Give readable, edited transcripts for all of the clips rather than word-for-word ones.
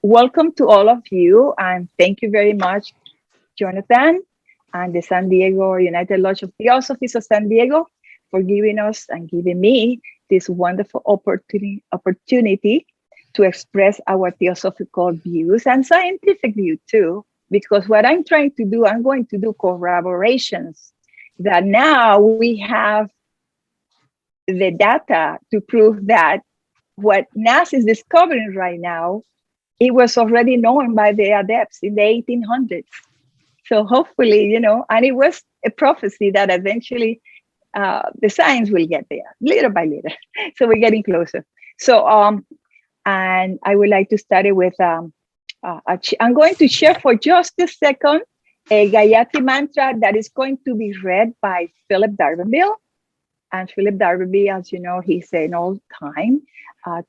Welcome to all of you, and thank you very much, Jonathan, and the San Diego United Lodge of Theosophies of San Diego for giving us and giving me this wonderful opportunity to express our theosophical views and scientific view too. Because what I'm trying to do, I'm going to do corroborations that now we have the data to prove that what NASA is discovering right now, it was already known by the adepts in the 1800s. So hopefully, and it was a prophecy that eventually the science will get there little by little. So we're getting closer. So, and I would like to start it with, I'm going to share for just a second a Gayatri mantra that is going to be read by Philip Darbanville. And Philip Darby, as you know, he's an old-time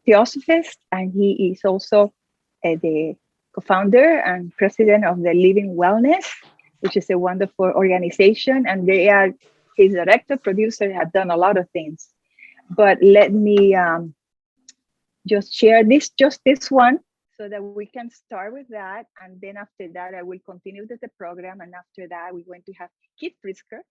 theosophist, and he is also the co-founder and president of the Living Wellness, which is a wonderful organization. And they are his director, producer, have done a lot of things. But let me just share just this one, so that we can start with that. And then after that, I will continue with the program. And after that, we're going to have Keith Pritzker.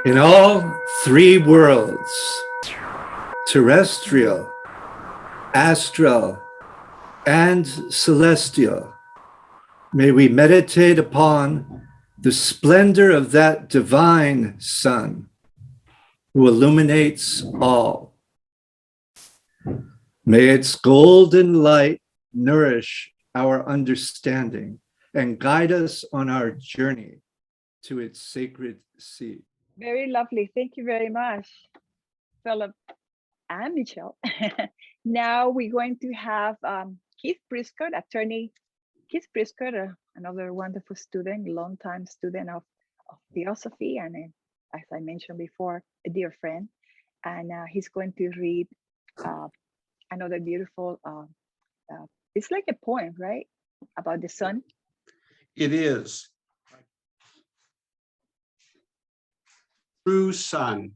In all three worlds, terrestrial, astral, and celestial, may we meditate upon the splendor of that divine sun who illuminates all. May its golden light nourish our understanding and guide us on our journey to its sacred seat. Very lovely. Thank you very much, Philip and Michelle. Now we're going to have Keith Pritzker, attorney Keith Pritzker, another wonderful student, longtime student of theosophy, and as I mentioned before, a dear friend. And he's going to read another beautiful, it's like a poem, right? About the sun. It is. True sun.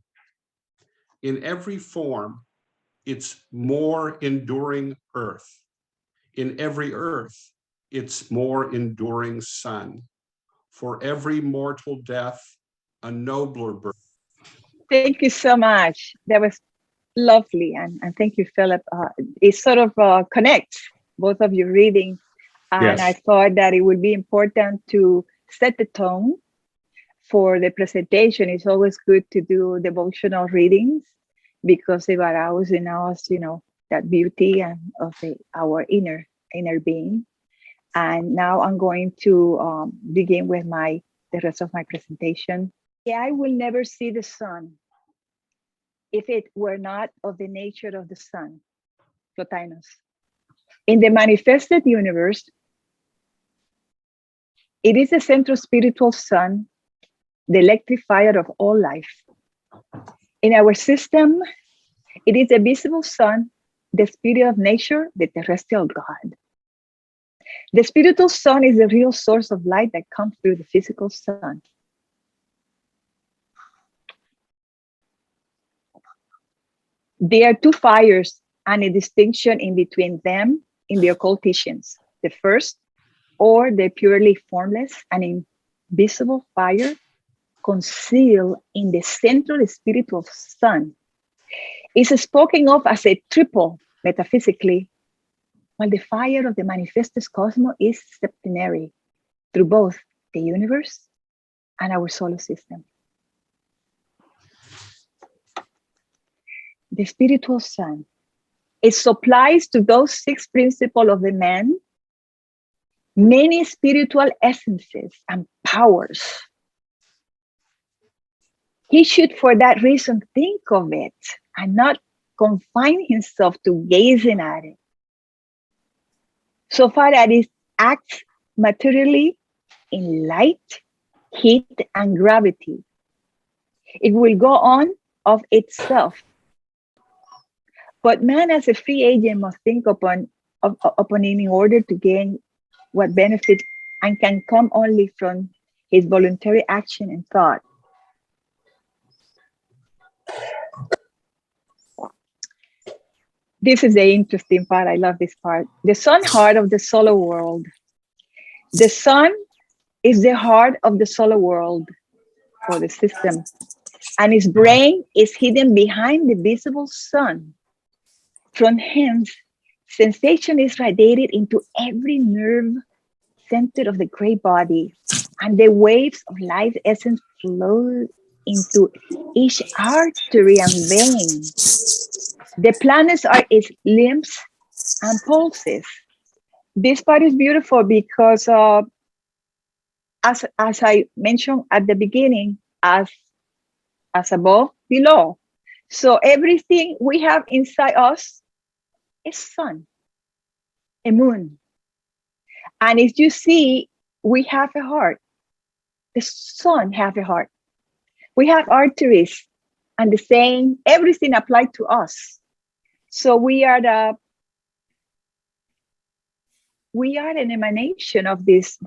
In every form, it's more enduring earth. In every earth, it's more enduring sun. For every mortal death, a nobler birth. Thank you so much. That was lovely. And thank you, Philip. It sort of connects both of you reading. And yes. I thought that it would be important to set the tone for the presentation. It's always good to do devotional readings because it arouses in us, that beauty and of our inner being. And now I'm going to begin with the rest of my presentation. The eye will never see the sun if it were not of the nature of the sun, Plotinus. In the manifested universe, it is the central spiritual sun, the electrifier of all life. In our system, it is the visible sun, the spirit of nature, the terrestrial God. The spiritual sun is the real source of light that comes through the physical sun. There are two fires and a distinction in between them in the occult teachings. The first, or the purely formless and invisible fire, concealed in the central spiritual sun, is spoken of as a triple metaphysically, while the fire of the manifested cosmos is septenary through both the universe and our solar system. The spiritual sun, it supplies to those six principles of the man many spiritual essences and powers. He should, for that reason, think of it and not confine himself to gazing at it. So far as it acts materially in light, heat, and gravity, it will go on of itself. But man as a free agent must think upon it in order to gain what benefit and can come only from his voluntary action and thought. This is the interesting part. I love this part. The sun heart of the solar world. The sun is the heart of the solar world or the system, and his brain is hidden behind the visible sun. From hence, sensation is radiated into every nerve center of the great body, and the waves of life essence flow into each artery and vein. The planets are its limbs and pulses. This part is beautiful because, as I mentioned at the beginning, as above, below. So everything we have inside us is sun, a moon. And as you see, we have a heart. The sun have a heart. We have arteries, and the same, everything applied to us. So we are an emanation of this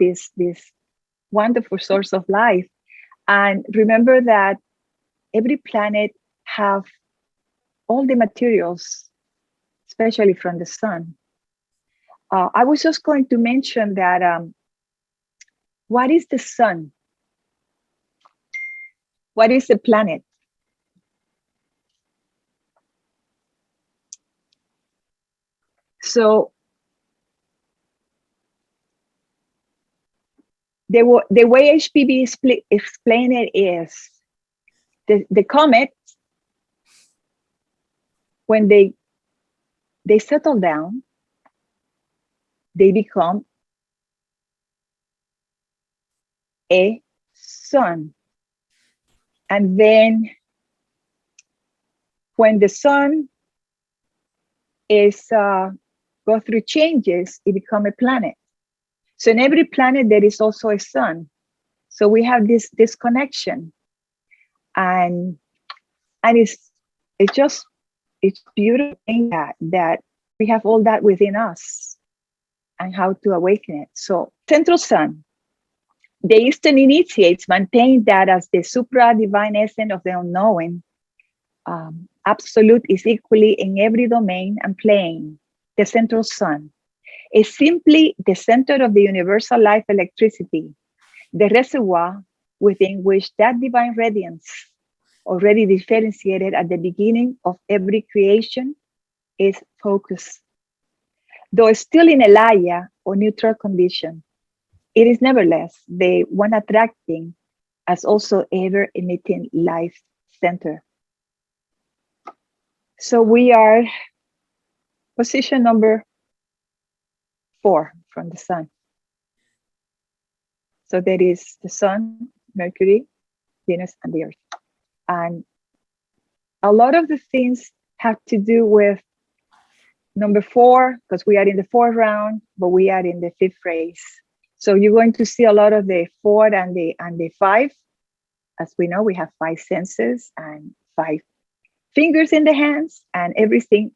wonderful source of life. And remember that every planet have all the materials, especially from the sun. I was just going to mention that what is the sun? What is the planet? So the way HPV explain it is the comets, when they settle down, they become a sun. And then when the sun is go through changes, it becomes a planet. So in every planet, there is also a sun. So we have this connection. And it's beautiful thing that we have all that within us and how to awaken it. So central sun, the Eastern initiates maintain that as the supra divine essence of the unknowing, absolute is equally in every domain and plane. The central sun is simply the center of the universal life electricity, the reservoir within which that divine radiance, already differentiated at the beginning of every creation, is focused. Though still in a laya or neutral condition, it is nevertheless the one attracting as also ever emitting life center. So we are position number 4 from the sun. So that is the sun, Mercury, Venus, and the Earth. And a lot of the things have to do with number 4, because we are in the 4th round, but we are in the 5th phase. So you're going to see a lot of the 4 and the 5. As we know, we have 5 senses and 5 fingers in the hands and everything.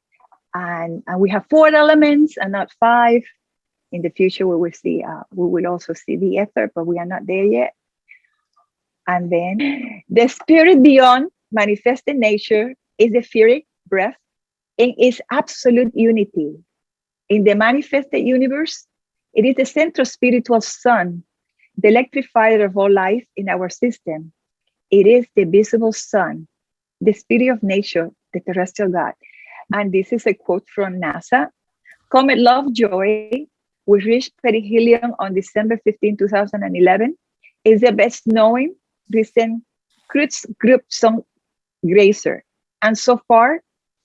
And we have 4 elements and not 5. In the future, we will also see the ether, but we are not there yet. And then the spirit beyond manifested nature is the etheric breath in its absolute unity. In the manifested universe, it is the central spiritual sun, the electrifier of all life in our system. It is the visible sun, the spirit of nature, the terrestrial God. And this is a quote from NASA. Comet Lovejoy, which reached perihelion on December 15, 2011, is the best known recent Cruz group song grazer. And so far,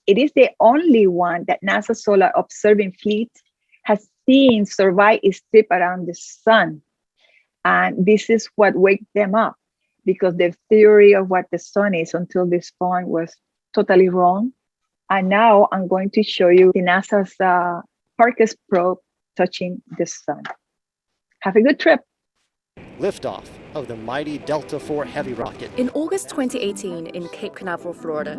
it is the only one that NASA Solar Observing Fleet has seen survive its trip around the sun. And this is what wakes them up, because the theory of what the sun is until this point was totally wrong. And now I'm going to show you the NASA's Parkes probe touching the sun. Have a good trip. Liftoff of the mighty Delta IV Heavy rocket. In August 2018 in Cape Canaveral, Florida,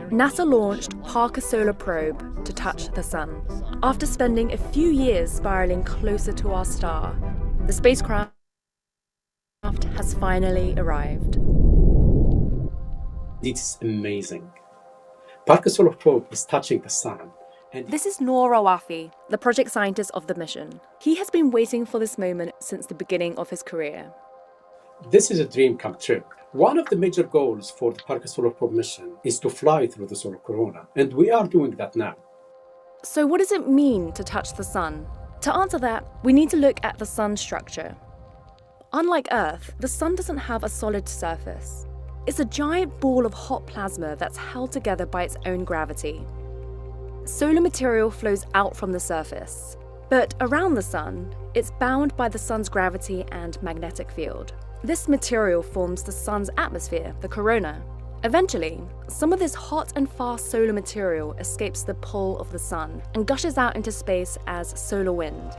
NASA launched Parker Solar Probe to touch the sun. After spending a few years spiraling closer to our star, the spacecraft has finally arrived. It's amazing. Parker Solar Probe is touching the sun. This is Noor Rawafi, the project scientist of the mission. He has been waiting for this moment since the beginning of his career. This is a dream come true. One of the major goals for the Parker Solar Probe mission is to fly through the solar corona, and we are doing that now. So what does it mean to touch the sun? To answer that, we need to look at the sun's structure. Unlike Earth, the sun doesn't have a solid surface. It's a giant ball of hot plasma that's held together by its own gravity. Solar material flows out from the surface, but around the sun, it's bound by the sun's gravity and magnetic field. This material forms the sun's atmosphere, the corona. Eventually, some of this hot and fast solar material escapes the pull of the sun and gushes out into space as solar wind.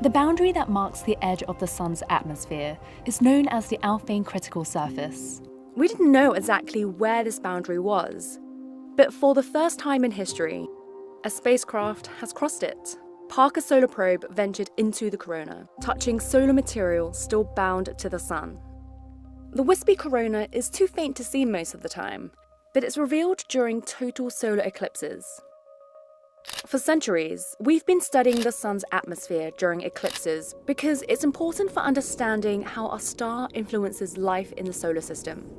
The boundary that marks the edge of the sun's atmosphere is known as the Alphane critical surface. We didn't know exactly where this boundary was, but for the first time in history, a spacecraft has crossed it. Parker Solar Probe ventured into the corona, touching solar material still bound to the sun. The wispy corona is too faint to see most of the time, but it's revealed during total solar eclipses. For centuries, we've been studying the sun's atmosphere during eclipses because it's important for understanding how our star influences life in the solar system.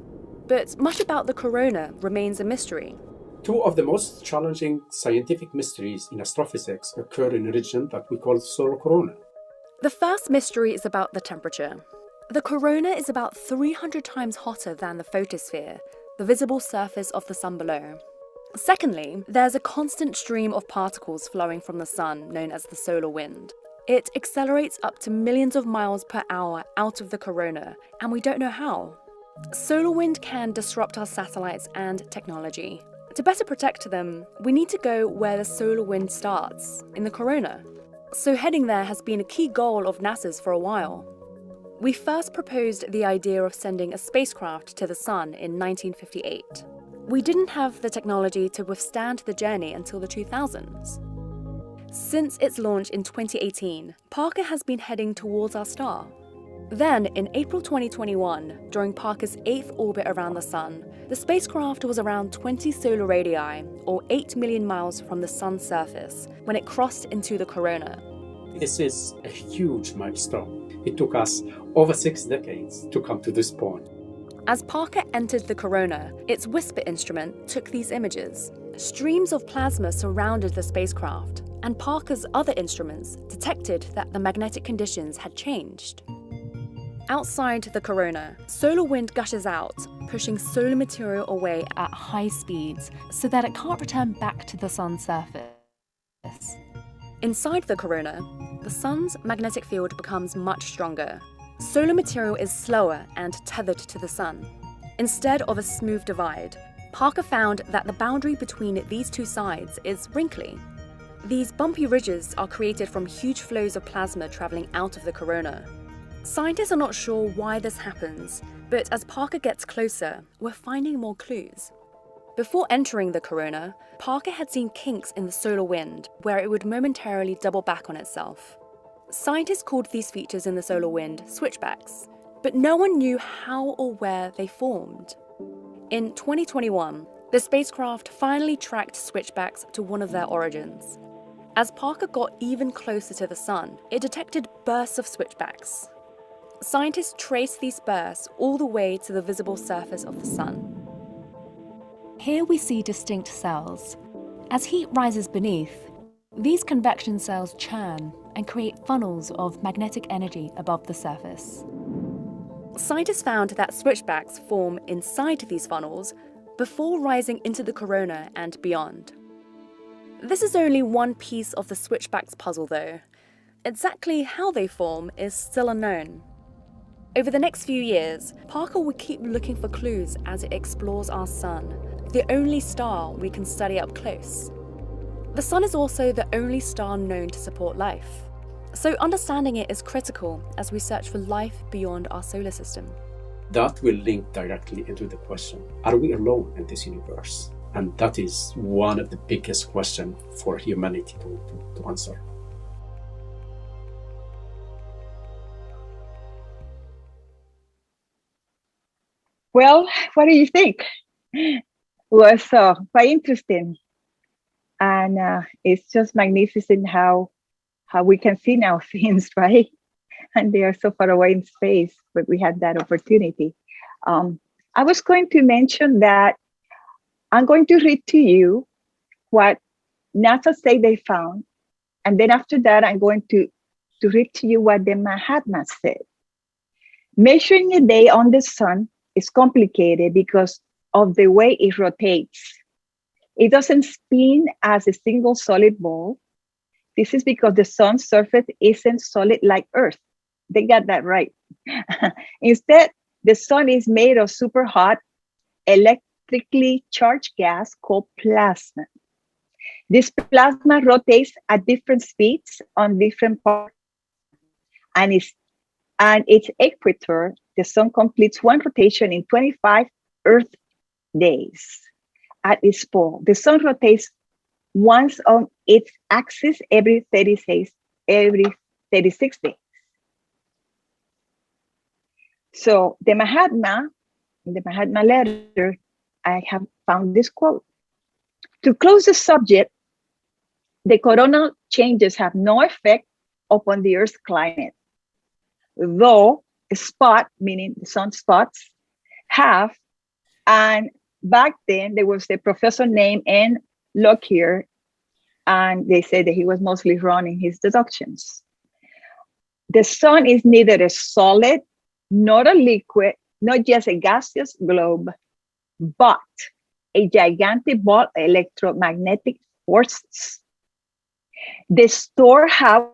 But much about the corona remains a mystery. Two of the most challenging scientific mysteries in astrophysics occur in a region that we call solar corona. The first mystery is about the temperature. The corona is about 300 times hotter than the photosphere, the visible surface of the sun below. Secondly, there's a constant stream of particles flowing from the sun known as the solar wind. It accelerates up to millions of miles per hour out of the corona, and we don't know how. Solar wind can disrupt our satellites and technology. To better protect them, we need to go where the solar wind starts, in the corona. So heading there has been a key goal of NASA's for a while. We first proposed the idea of sending a spacecraft to the sun in 1958. We didn't have the technology to withstand the journey until the 2000s. Since its launch in 2018, Parker has been heading towards our star. Then, in April 2021, during Parker's 8th orbit around the sun, the spacecraft was around 20 solar radii, or 8 million miles from the sun's surface, when it crossed into the corona. This is a huge milestone. It took us over 6 decades to come to this point. As Parker entered the corona, its whisper instrument took these images. Streams of plasma surrounded the spacecraft, and Parker's other instruments detected that the magnetic conditions had changed. Outside the corona, solar wind gushes out, pushing solar material away at high speeds so that it can't return back to the sun's surface. Inside the corona, the sun's magnetic field becomes much stronger. Solar material is slower and tethered to the sun. Instead of a smooth divide, Parker found that the boundary between these two sides is wrinkly. These bumpy ridges are created from huge flows of plasma traveling out of the corona. Scientists are not sure why this happens, but as Parker gets closer, we're finding more clues. Before entering the corona, Parker had seen kinks in the solar wind where it would momentarily double back on itself. Scientists called these features in the solar wind switchbacks, but no one knew how or where they formed. In 2021, the spacecraft finally tracked switchbacks to one of their origins. As Parker got even closer to the sun, it detected bursts of switchbacks. Scientists traced these bursts all the way to the visible surface of the sun. Here we see distinct cells. As heat rises beneath, these convection cells churn and create funnels of magnetic energy above the surface. Scientists found that switchbacks form inside these funnels before rising into the corona and beyond. This is only one piece of the switchbacks puzzle though. Exactly how they form is still unknown. Over the next few years, Parker will keep looking for clues as it explores our sun, the only star we can study up close. The sun is also the only star known to support life. So understanding it is critical as we search for life beyond our solar system. That will link directly into the question, are we alone in this universe? And that is one of the biggest questions for humanity to answer. Well, what do you think? It was quite interesting. And it's just magnificent how we can see now things, right? And they are so far away in space, but we had that opportunity. I was going to mention that I'm going to read to you what NASA say they found. And then after that, I'm going to read to you what the Mahatma said. Measuring a day on the sun is complicated because of the way it rotates. It doesn't spin as a single solid ball. This is because the sun's surface isn't solid like Earth. They got that right. Instead, the sun is made of super hot, electrically charged gas called plasma. This plasma rotates at different speeds on different parts, and its equator, the sun completes one rotation in 25 Earth days. At its pole, the sun rotates once on its axis every 36 days. So the Mahatma, in the Mahatma letter, I have found this quote. To close the subject, the coronal changes have no effect upon the Earth's climate, though a spot, meaning the sunspots, have. And back then, there was a professor named N. Lockyer, and they said that he was mostly wrong in his deductions. The sun is neither a solid, not a liquid, not just a gaseous globe, but a gigantic ball of electromagnetic forces. The storehouse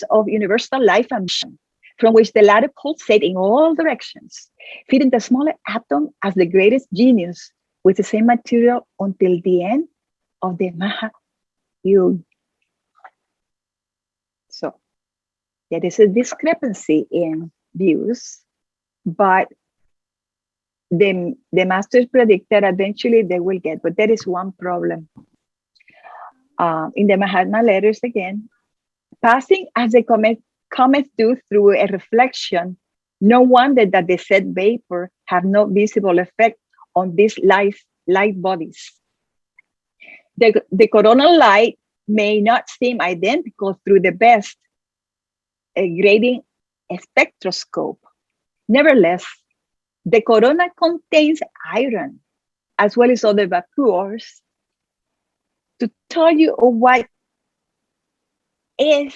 of universal life and motion, from which the latter pulsate in all directions, feeding the smaller atom as the greatest genius with the same material until the end of the Mahayuga. So there is a discrepancy in views, but the masters predict that eventually they will get, but there is one problem. In the Mahatma letters again, passing as the comets do through a reflection, no wonder that the said vapor have no visible effect on these light bodies. The coronal light may not seem identical through the best grading spectroscope. Nevertheless, the corona contains iron as well as other vacuors. To tell you what it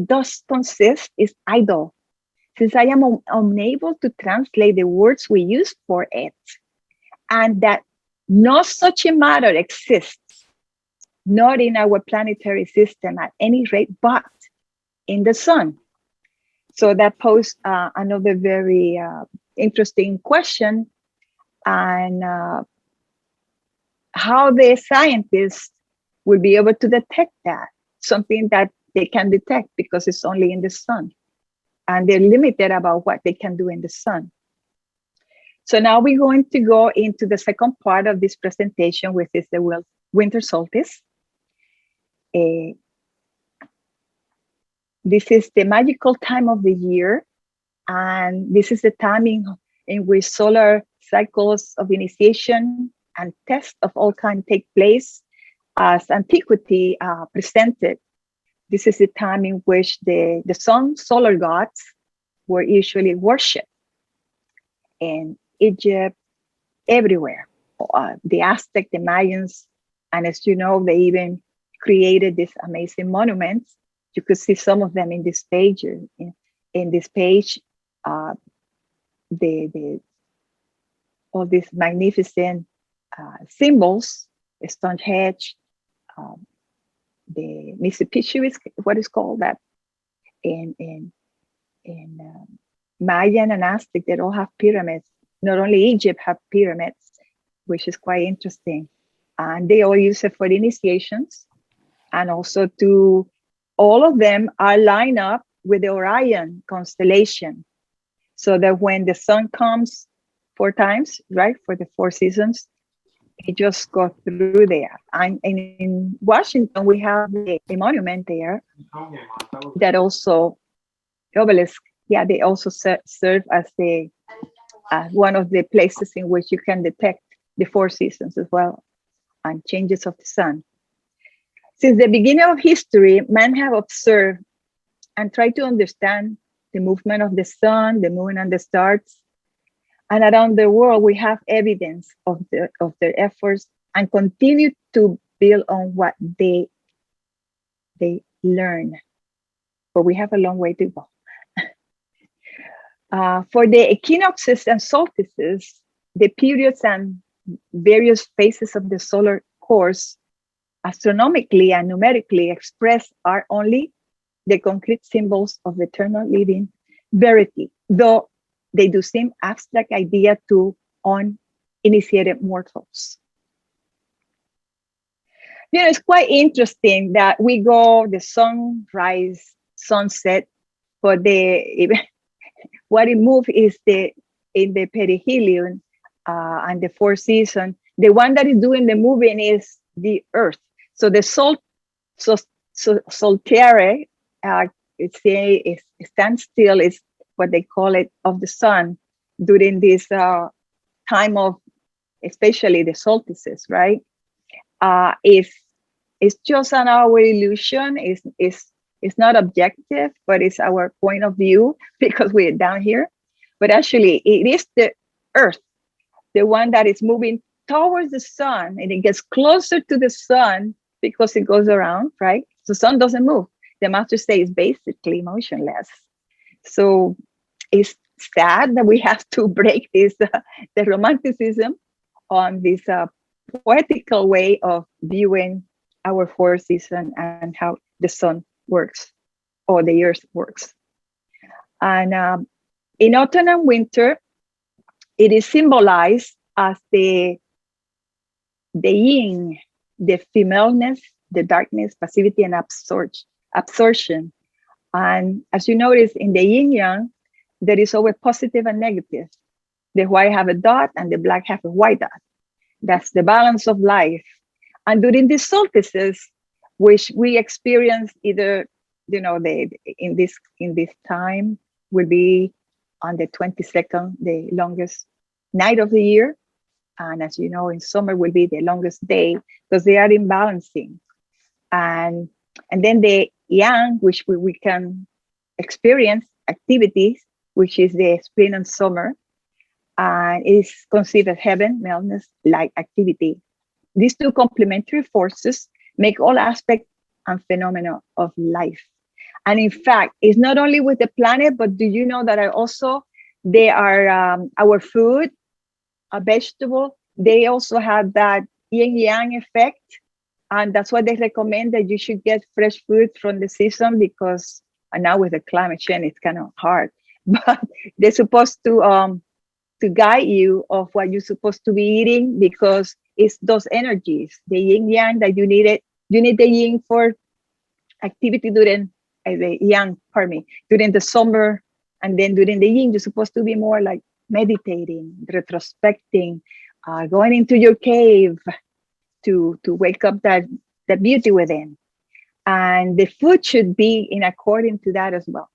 does consist is idle, since I am unable to translate the words we use for it, and that no such a matter exists, not in our planetary system at any rate, but in the sun. So that posed another very interesting question, and how the scientists will be able to detect that, something that they can detect because it's only in the sun. And they're limited about what they can do in the sun. So now we're going to go into the second part of this presentation, which is the winter solstice. This is the magical time of the year. And this is the time in which solar cycles of initiation and tests of all kinds take place as antiquity presented. This is the time in which the solar gods were usually worshipped in Egypt, everywhere. The Aztec, the Mayans, and as you know, they even created these amazing monuments. You could see some of them in this page. In this page, all these magnificent symbols, Stonehenge, the Mississippi is what is called that. In Mayan and Aztec, they all have pyramids. Not only Egypt have pyramids, which is quite interesting. And they all use it for initiations. And also to all of them are lined up with the Orion constellation. So that when the sun comes 4 times, right, for the 4 seasons, it just goes through there. And in Washington, we have a monument there that also, obelisk, yeah, they also serve as one of the places in which you can detect the 4 seasons as well and changes of the sun. Since the beginning of history, man have observed and tried to understand the movement of the sun, the moon, and the stars. And around the world, we have evidence of their efforts and continue to build on what they learn. But we have a long way to go. For the equinoxes and solstices, the periods and various phases of the solar course, astronomically and numerically expressed, are only the concrete symbols of eternal living verity, though they do seem abstract idea to uninitiated mortals. You know, it's quite interesting that we go the sunrise, sunset, but what it moves is in the perihelion and the 4 seasons. The one that is doing the moving is the Earth. So the solstice, it stands still, is what they call it, of the sun during this time of, especially the solstices, right? It's just an our illusion. It's not objective, but it's our point of view because we're down here. But actually, it is the Earth, the one that is moving towards the sun, and it gets closer to the sun because it goes around, right? The sun doesn't move. The master state is basically motionless. So it's sad that we have to break this, the romanticism on this poetical way of viewing our 4 seasons and how the sun works or the earth works. And in autumn and winter, it is symbolized as the yin, the femaleness, the darkness, passivity, and absorption. And as you notice in the yin yang, there is always positive and negative. The white have a dot and the black have a white dot. That's the balance of life. And during the solstices, which we experience either, you know, in this time will be on the 22nd, the longest night of the year. And as you know, in summer will be the longest day because they are in balancing. And then the yang, which we can experience activities, which is the spring and summer, is considered heaven, maleness, light activity. These 2 complementary forces make all aspects and phenomena of life. And in fact, it's not only with the planet, but do you know that they are our food, a vegetable, they also have that yin yang effect. And that's why they recommend that you should get fresh food from the season because now with the climate change, it's kind of hard. But they're supposed to guide you of what you're supposed to be eating because it's those energies, the yin yang that you need it. You need the yin for activity during the yang, during the summer, and then during the yin, you're supposed to be more like meditating, retrospecting, going into your cave to wake up that beauty within. And the food should be in according to that as well.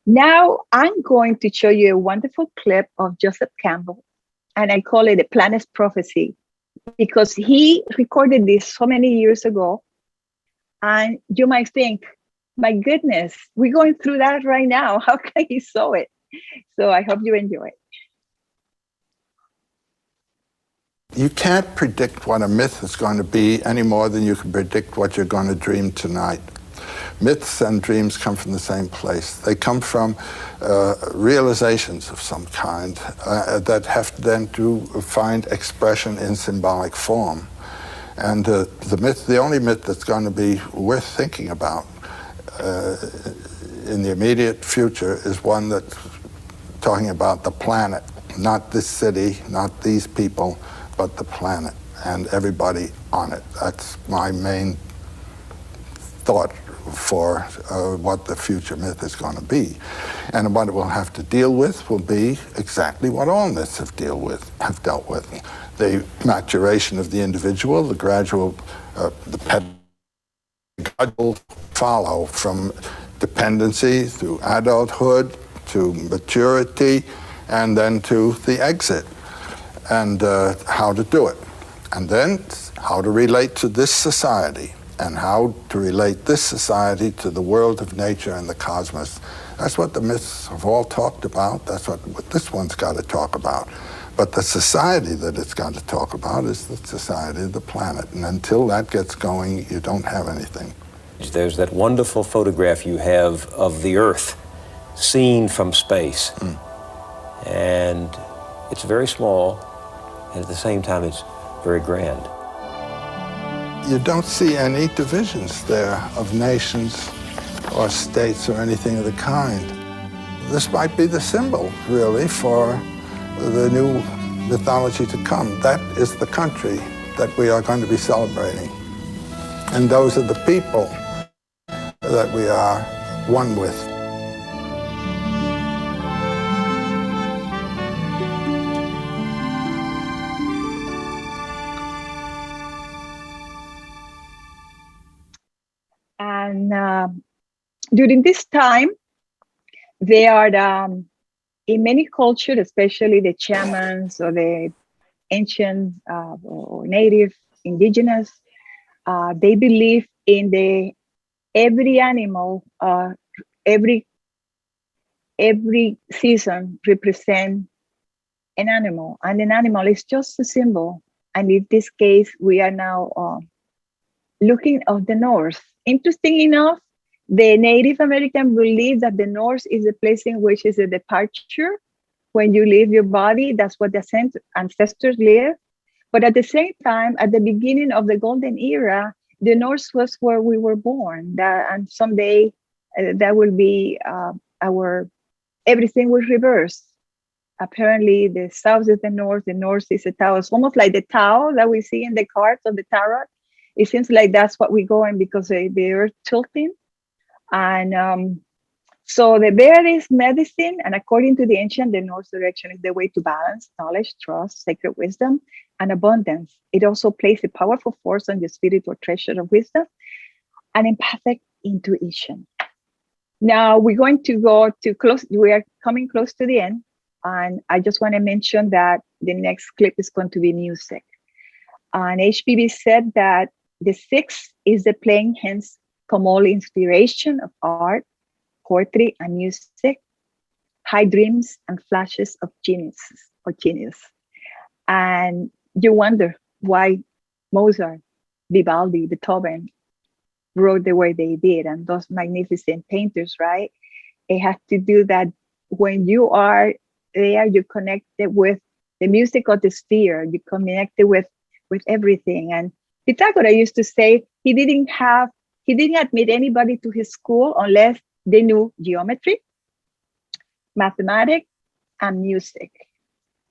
Now I'm going to show you a wonderful clip of Joseph Campbell, and I call it a planet's prophecy because he recorded this so many years ago. And you might think, my goodness, we're going through that right now. How can he saw it? So I hope you enjoy it. You can't predict what a myth is going to be any more than you can predict what you're going to dream tonight. Myths and dreams come from the same place. They come from realizations of some kind that have then to find expression in symbolic form. And the only myth that's going to be worth thinking about in the immediate future is one that's talking about the planet, not this city, not these people, but the planet and everybody on it. That's my main thought for what the future myth is going to be. And what it will have to deal with will be exactly what all myths have dealt with. The maturation of the individual, the gradual, the pedagogical follow from dependency through adulthood to maturity and then to the exit, and how to do it. And then how to relate to this society, and how to relate this society to the world of nature and the cosmos. That's what the myths have all talked about. That's what this one's got to talk about. But the society that it's got to talk about is the society of the planet. And until that gets going, you don't have anything. There's that wonderful photograph you have of the Earth seen from space. And it's very small, and at the same time, it's very grand. You don't see any divisions there of nations or states or anything of the kind. This might be the symbol, really, for the new mythology to come. That is the country that we are going to be celebrating. And those are the people that we are one with. And during this time, there are, in many cultures, especially the shamans or the ancient or native indigenous, they believe in every animal, every season represent an animal, and an animal is just a symbol. And in this case, we are now looking of the north. Interesting enough, the Native American believe that the north is the place in which is a departure. When you leave your body, that's what the ancestors live. But at the same time, at the beginning of the golden era, the north was where we were born. And someday that will be everything will reverse. Apparently, the south is the north is the Tao. It's almost like the Tao that we see in the cards of the tarot. It seems like that's what we're going because the earth tilting. And so the bear is medicine. And according to the ancient, the north direction is the way to balance, knowledge, trust, sacred wisdom, and abundance. It also plays a powerful force on the spiritual treasure of wisdom and empathic intuition. Now we're going to go to close. We are coming close to the end. And I just want to mention that the next clip is going to be music. And HPV said that the sixth is the playing hands come all inspiration of art, poetry, and music, high dreams and flashes of genius. And you wonder why Mozart, Vivaldi, Beethoven wrote the way they did, and those magnificent painters, right? It has to do that when you are there, you're connected with the music of the sphere, you're connected with everything. And Pythagoras used to say he didn't admit anybody to his school unless they knew geometry, mathematics, and music.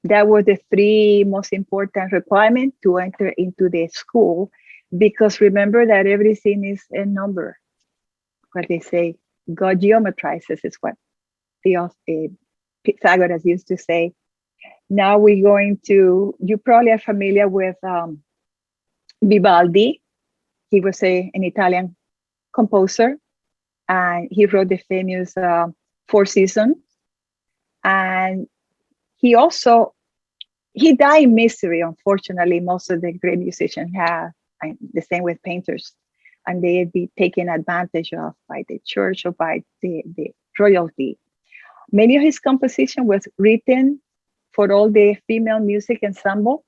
That were the three most important requirements to enter into the school, because remember that everything is a number. What they say, God geometrizes is what Pythagoras used to say. Now we're going to, you probably are familiar with Vivaldi. He was an Italian composer, and he wrote the famous Four Seasons. And he died in misery, unfortunately. Most of the great musicians have, and the same with painters, and they be taken advantage of by the church or by the royalty. Many of his composition was written for all the female music ensemble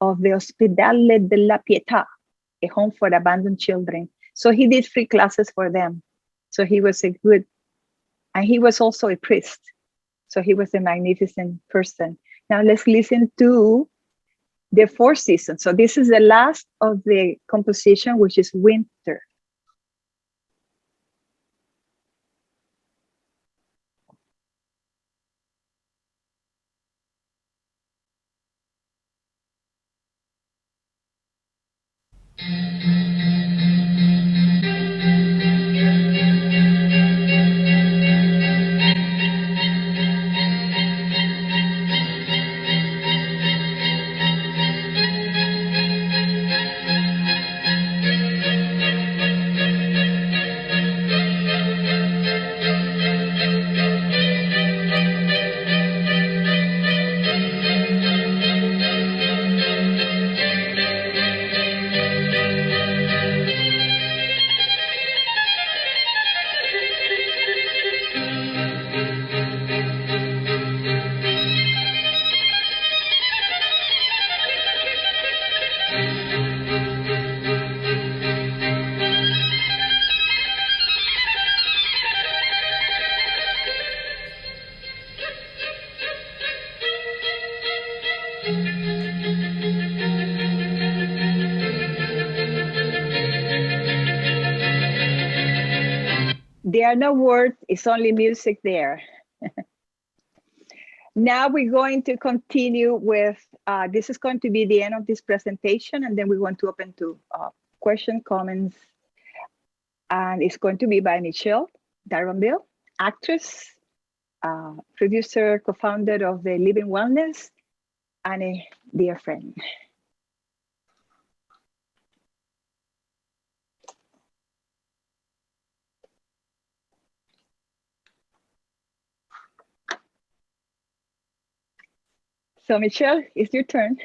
of the Ospedale della Pietà, a home for abandoned children. So he did free classes for them. So he was and he was also a priest. So he was a magnificent person. Now let's listen to the Four Seasons. So this is the last of the composition, which is Winter. There are no words, it's only music there. Now we're going to continue with, this is going to be the end of this presentation, and then we want to open to questions, comments, and it's going to be by Michelle Darronville, actress, producer, co-founder of the Living Wellness, and a dear friend. So Michelle, it's your turn.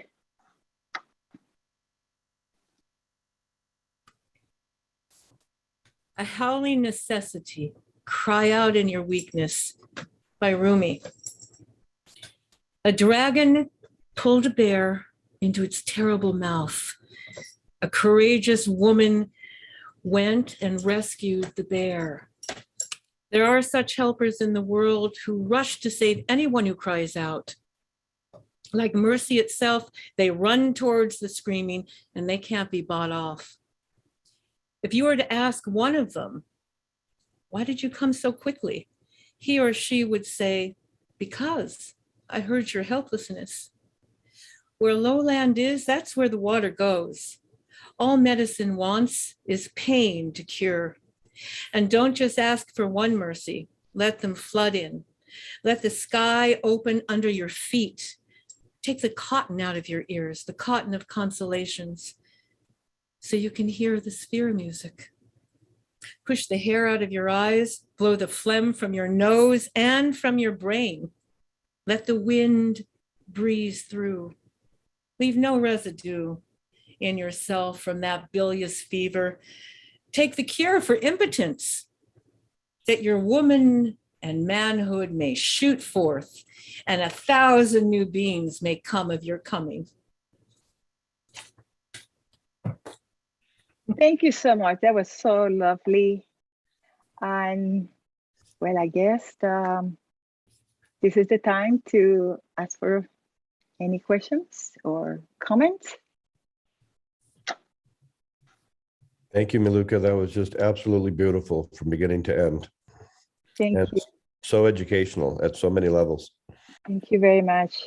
A Howling Necessity, Cry Out in Your Weakness by Rumi. A dragon pulled a bear into its terrible mouth. A courageous woman went and rescued the bear. There are such helpers in the world who rush to save anyone who cries out. Like mercy itself, they run towards the screaming and they can't be bought off. If you were to ask one of them, why did you come so quickly? He or she would say, because I heard your helplessness. Where lowland is, that's where the water goes. All medicine wants is pain to cure. And don't just ask for one mercy, let them flood in. Let the sky open under your feet. Take the cotton out of your ears, the cotton of consolations, so you can hear the sphere music. Push the hair out of your eyes, blow the phlegm from your nose and from your brain. Let the wind breeze through. Leave no residue in yourself from that bilious fever. Take the cure for impotence, that your woman and manhood may shoot forth, and 1,000 new beings may come of your coming. Thank you so much. That was so lovely. And well, I guess this is the time to ask for any questions or comments. Thank you, Miluka. That was just absolutely beautiful from beginning to end. Thank you. So educational at so many levels. Thank you very much.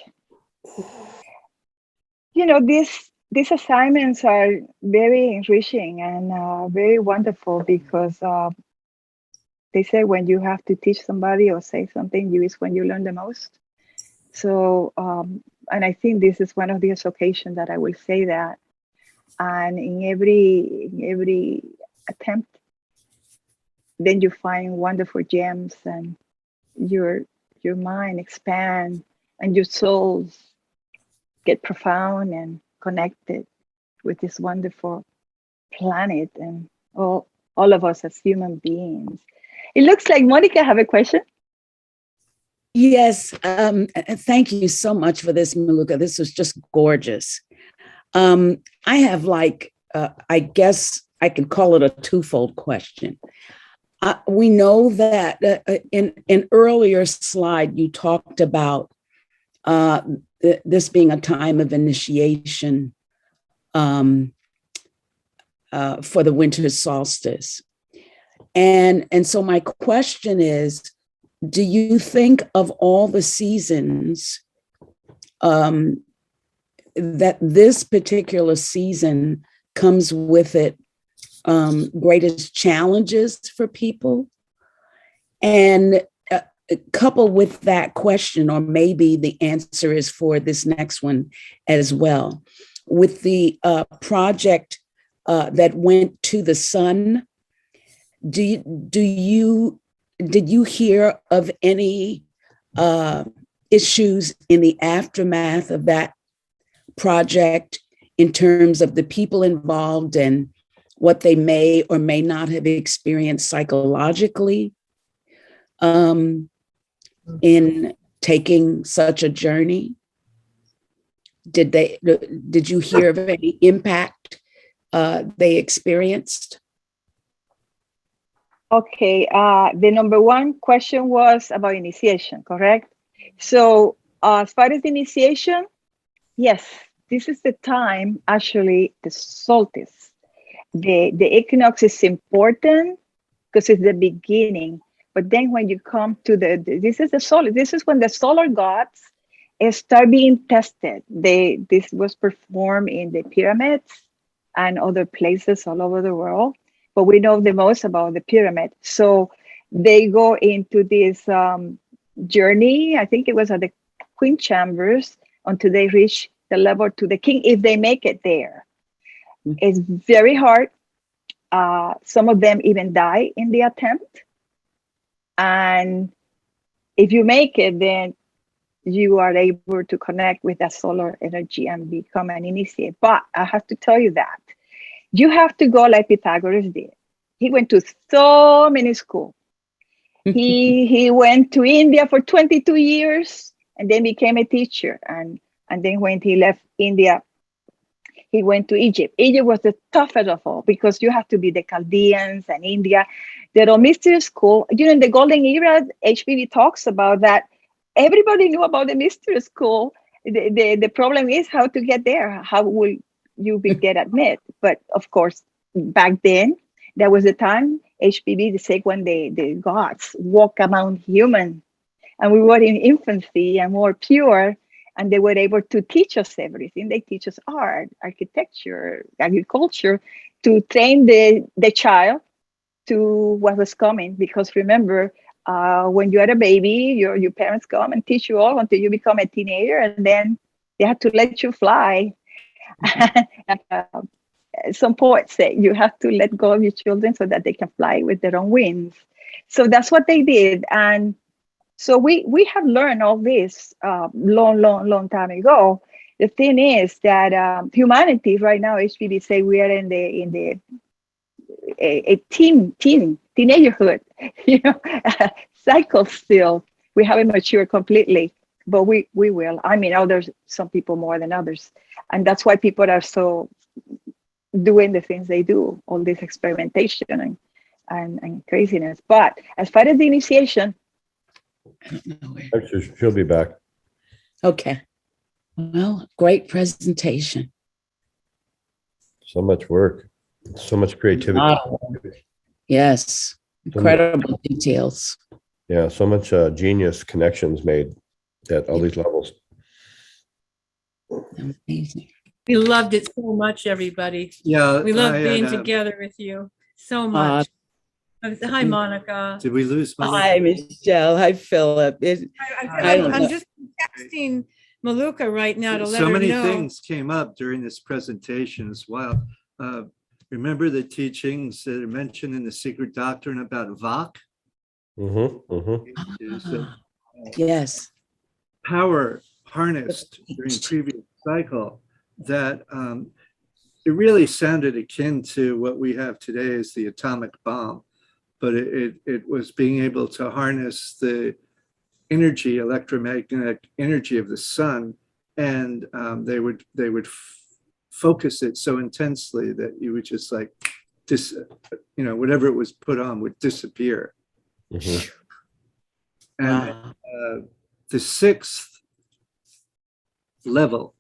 You know, these assignments are very enriching and very wonderful because they say when you have to teach somebody or say something, is when you learn the most. So, and I think this is one of those occasions that I will say that. And in every attempt, then you find wonderful gems, and your mind expands and your souls get profound and connected with this wonderful planet and all of us as human beings. It looks like Monica have a question. Yes, thank you so much for this, Miluka. This was just gorgeous. I have I guess I could call it a twofold question. We know that in an earlier slide, you talked about this being a time of initiation for the winter solstice. And so my question is, do you think of all the seasons that this particular season comes with it greatest challenges for people? And coupled with that question, or maybe the answer is for this next one as well, with the project that went to the sun, did you hear of any issues in the aftermath of that project in terms of the people involved and what they may or may not have experienced psychologically in taking such a journey? Did you hear of any impact they experienced? Okay, the number one question was about initiation, correct? So as far as the initiation, Yes, this is the time, actually, the solstice. The equinox is important because it's the beginning. But then when you come to this is the solar, this is when the solar gods start being tested. This was performed in the pyramids and other places all over the world, but we know the most about the pyramid. So they go into this journey. I think it was at the Queen Chambers until they reach the level to the king, if they make it there. It's very hard. Some of them even die in the attempt. And if you make it, then you are able to connect with that solar energy and become an initiate. But I have to tell you that you have to go like Pythagoras did. He went to so many schools. He went to India for 22 years and then became a teacher. And then when he left India, he went to Egypt. Egypt was the toughest of all because you have to be the Chaldeans and India. The mystery school, in the golden era, HPV talks about that. Everybody knew about the mystery school. The problem is how to get there. How will you get admitted? But of course, back then, there was a time, HPV, they say when the gods walk among humans, and we were in infancy and more pure, and they were able to teach us everything. They teach us art, architecture, agriculture, to train the child to what was coming. Because remember, when you are a baby, your parents come and teach you all until you become a teenager, and then they have to let you fly. Some poets say you have to let go of your children so that they can fly with their own wings. So that's what they did. And so we have learned all this long time ago. The thing is that humanity right now, HPV say we are in a teenagerhood, cycle still. We haven't matured completely, but we will. I mean, others, some people more than others. And that's why people are so doing the things they do, all this experimentation and craziness. But as far as the initiation, I don't know where. Actually, she'll be back. Okay. Well, great presentation. So much work, so much creativity. Yes, incredible details. Yeah, so much genius connections made at all these levels. Amazing. We loved it so much, everybody. Yeah, We love being together with you so much. Hi, Monica. Did we lose Monica? Hi, Michelle. Hi, Philip. I'm just texting Maluka right now to let her know. So many things came up during this presentation as well. Remember the teachings that are mentioned in the Secret Doctrine about Vak? Yes. Power harnessed during previous cycle that it really sounded akin to what we have today as the atomic bomb, but it was being able to harness the energy, electromagnetic energy of the sun, and they would focus it so intensely that you would just like whatever it was put on would disappear. And the sixth level,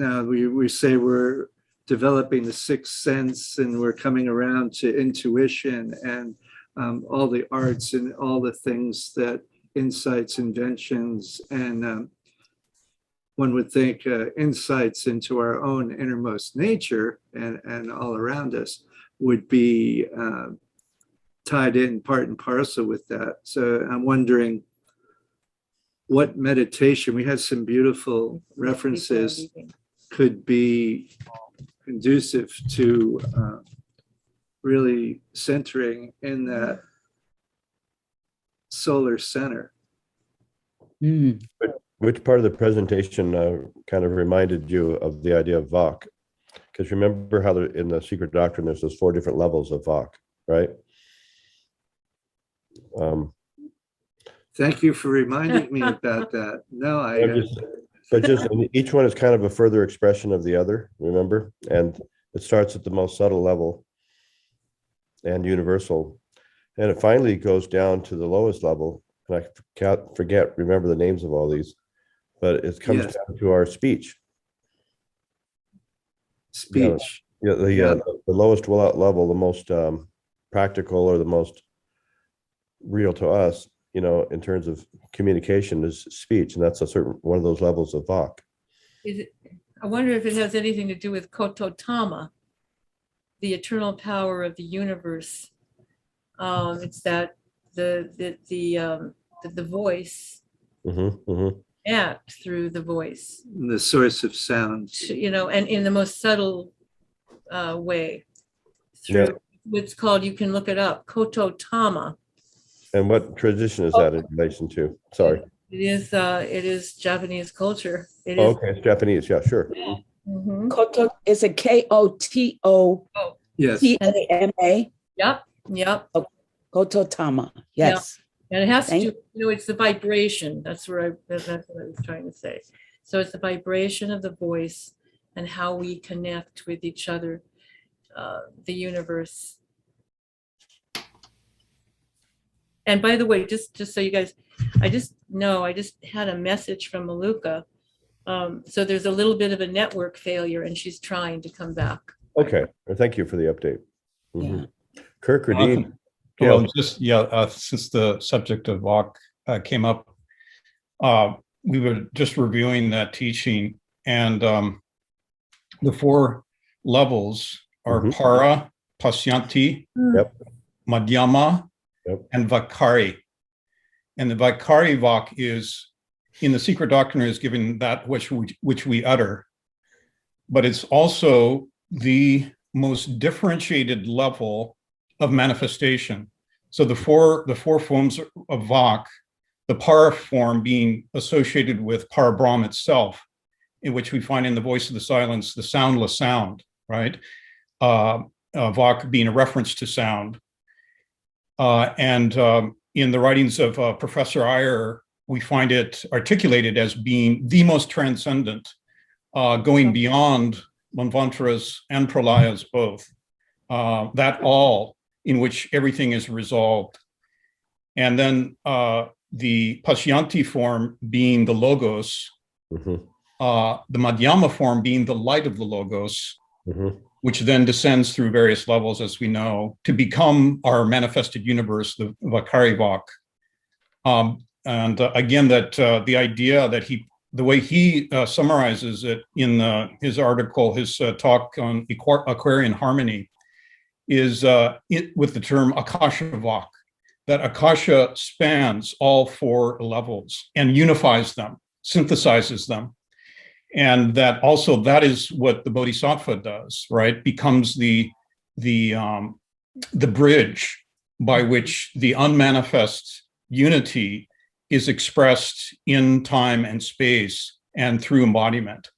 now we say we're developing the sixth sense and we're coming around to intuition and all the arts and all the things that insights, inventions, and one would think insights into our own innermost nature and all around us would be tied in part and parcel with that. So I'm wondering what meditation, we had some beautiful references, could be conducive to really centering in that solar center. Which part of the presentation kind of reminded you of the idea of Vak? Because remember how in the Secret Doctrine, there's those 4 different levels of Vak, right? Thank you for reminding me about that. No, each one is kind of a further expression of the other, remember? And it starts at the most subtle level and universal. And it finally goes down to the lowest level. And I remember the names of all these. but it comes Yes. down to our speech. Speech. Yeah, the lowest level, the most practical or the most real to us, in terms of communication is speech, and that's a certain one of those levels of Vok. I wonder if it has anything to do with Kototama, the eternal power of the universe. It's that the voice act through the voice. The source of sound. And in the most subtle way. Through what's called, you can look it up, Kototama. And what tradition is that in relation to? Sorry. It is Japanese culture. Okay, it's Japanese. Yeah, sure. Mm-hmm. Koto is a Kototama. Yes. Yep. Kototama. Yes. And it has to do, it's the vibration. That's what I was trying to say. So it's the vibration of the voice and how we connect with each other, the universe. And by the way, just so you guys, I just had a message from Maluka. So there's a little bit of a network failure and she's trying to come back. Okay. Thank you for the update. Mm-hmm. Kirk or Dean? Well, since the subject of Vok came up, we were just reviewing that teaching, and the 4 levels are Para, Pasyanti, Madhyama, and Vakari. And the Vakari Vok is, in the secret doctrine, is given that which we utter, but it's also the most differentiated level of manifestation. So the four forms of Vok, the Para form being associated with Parabrahm itself, in which we find in the voice of the silence, the soundless sound, right? Vok being a reference to sound. And in the writings of Professor Iyer, we find it articulated as being the most transcendent, going beyond Manvantras and Pralayas both. That all in which everything is resolved. And then the Pasyanti form being the Logos, the Madhyama form being the light of the Logos, which then descends through various levels, as we know, to become our manifested universe, the Vakari Vok. And again, that the idea that the way he summarizes it in his article, his talk on Aquarian harmony, is with the term Akasha Vok, that Akasha spans all 4 levels and unifies them, synthesizes them. And that also, that is what the Bodhisattva does, right? Becomes the bridge by which the unmanifest unity is expressed in time and space and through embodiment.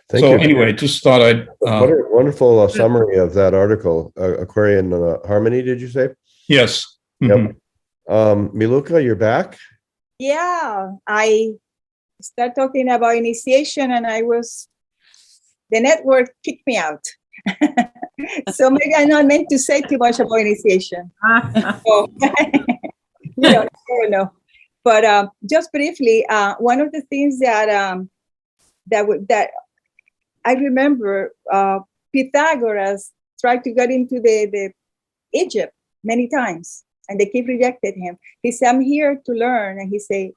Thank you. Anyway, just thought I'd... what a wonderful summary of that article, Aquarian Harmony, did you say? Yes. Yep. Miluka, you're back? Yeah, I started talking about initiation and the network kicked me out. So maybe I'm not meant to say too much about initiation. So, I don't know. But just briefly, one of the things that I remember, Pythagoras tried to get into the Egypt many times, and they keep rejected him. He said, "I'm here to learn," and he said,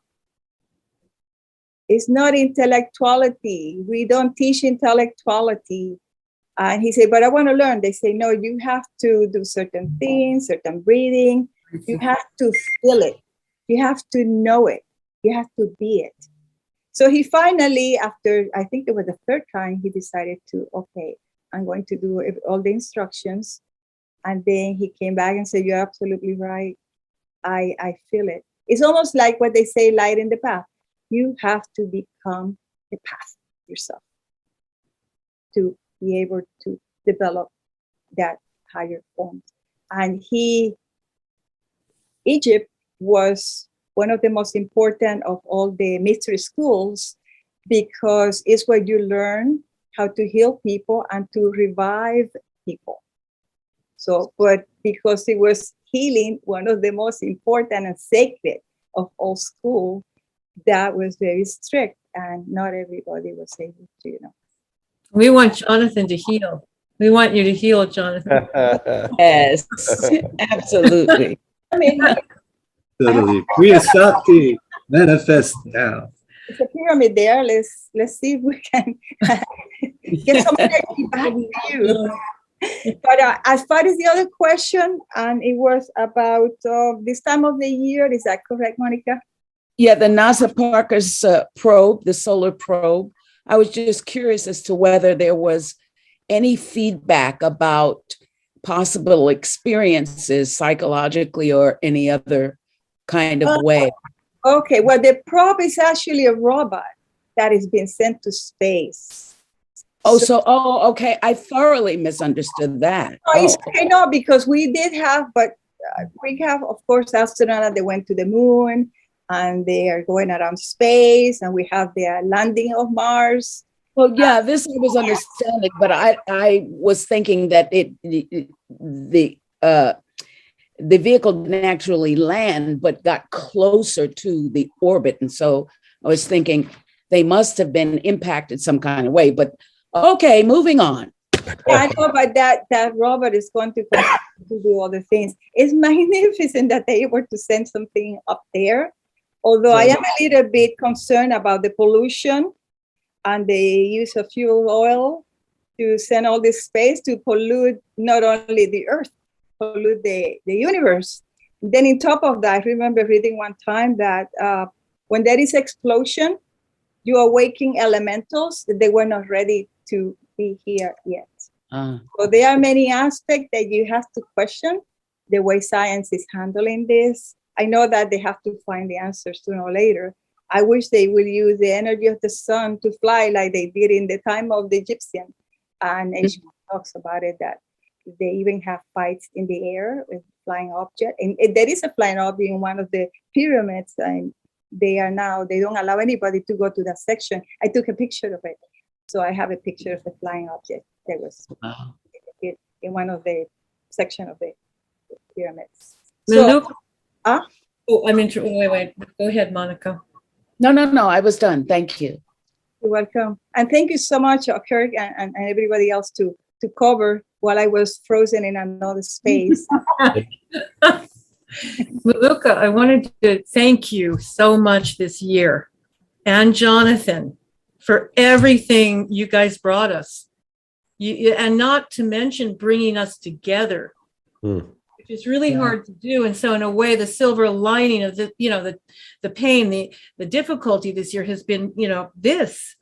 "It's not intellectuality. We don't teach intellectuality." And he said, "But I want to learn." They say, "No, you have to do certain things, certain breathing. You have to feel it. You have to know it. You have to be it." So he finally, after, I think it was the 3rd time, he decided to, okay, I'm going to do all the instructions. And then he came back and said, "You're absolutely right. I feel it." It's almost like what they say, light in the path. You have to become the path yourself to be able to develop that higher form. And Egypt was one of the most important of all the mystery schools, because it's where you learn how to heal people and to revive people. So, but because it was healing, one of the most important and sacred of all school, that was very strict, and not everybody was able to, We want Jonathan to heal. We want you to heal, Jonathan. Yes, absolutely. I mean, Totally. Kriya Sakti, manifest now. it's a pyramid there. Let's see if we can get some energy back to you. But as far as the other question, and it was about this time of the year, is that correct, Monica? Yeah, the NASA Parker's probe, the solar probe. I was just curious as to whether there was any feedback about possible experiences psychologically or any other kind of way. Okay, well, the probe is actually a robot that is being sent to space. Okay. I thoroughly misunderstood that. It's okay, no, because we did have, but we have, of course, astronauts that went to the moon, and they are going around space, and we have the landing of Mars. Well, yeah, this I was understanding, but I was thinking that the vehicle didn't actually land, but got closer to the orbit, and so I was thinking they must have been impacted some kind of way. But okay, moving on. Yeah, I know, but that robot is going to do other things. It's magnificent that they were to send something up there. Although I am a little bit concerned about the pollution and the use of fuel oil to send all this space to pollute not only the Earth, pollute the universe. Then on top of that, I remember reading one time that when there is explosion, you are waking elementals that they were not ready to be here yet. So there are many aspects that you have to question the way science is handling this. I know that they have to find the answers sooner or later. I wish they would use the energy of the sun to fly like they did in the time of the Egyptian. And Asia talks about it, that they even have fights in the air with flying object. And there is a flying object in one of the pyramids, and they don't allow anybody to go to that section. I took a picture of it. So I have a picture of the flying object that was in one of the section of the pyramids. Wait. Wait. Go ahead, Monica. No, I was done. Thank you. You're welcome. And thank you so much, Kirk, and everybody else to cover while I was frozen in another space. Maluka, I wanted to thank you so much this year, and Jonathan, for everything you guys brought us. And not to mention bringing us together, which is really hard to do. And so in a way, the silver lining of the pain, the difficulty this year has been, this.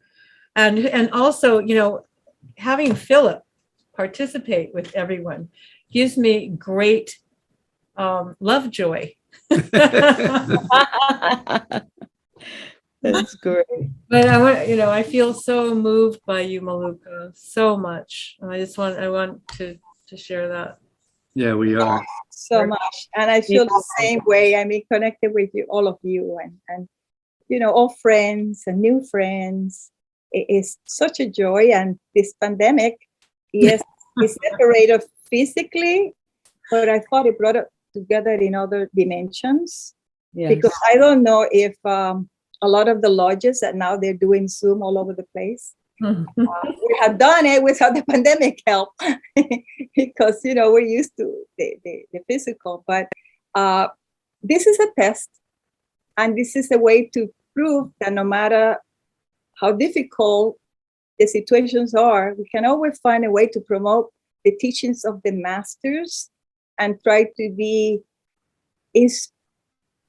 And also, having Philip participate with everyone gives me great love joy. That's great. But I feel so moved by you, Maluka, so much. I want to share that. Yeah, we are. So much. And I feel the same way. I mean, connected with you, all of you, and old friends and new friends. It is such a joy. And this pandemic, yes, it's separated physically, but I thought it brought it together in other dimensions. Yes. Because I don't know if a lot of the lodges that now they're doing Zoom all over the place. We have done it without the pandemic help because, we're used to the physical. But this is a test. And this is a way to prove that no matter how difficult the situations are, we can always find a way to promote the teachings of the masters and try to be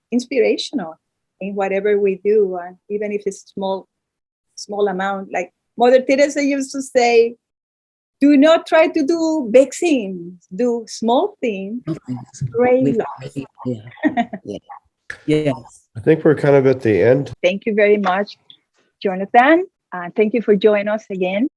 inspirational in whatever we do, and even if it's small amount. Like Mother Teresa used to say, do not try to do big things, do small things, great love. Yes. I think we're kind of at the end. Thank you very much, Jonathan. Thank you for joining us again.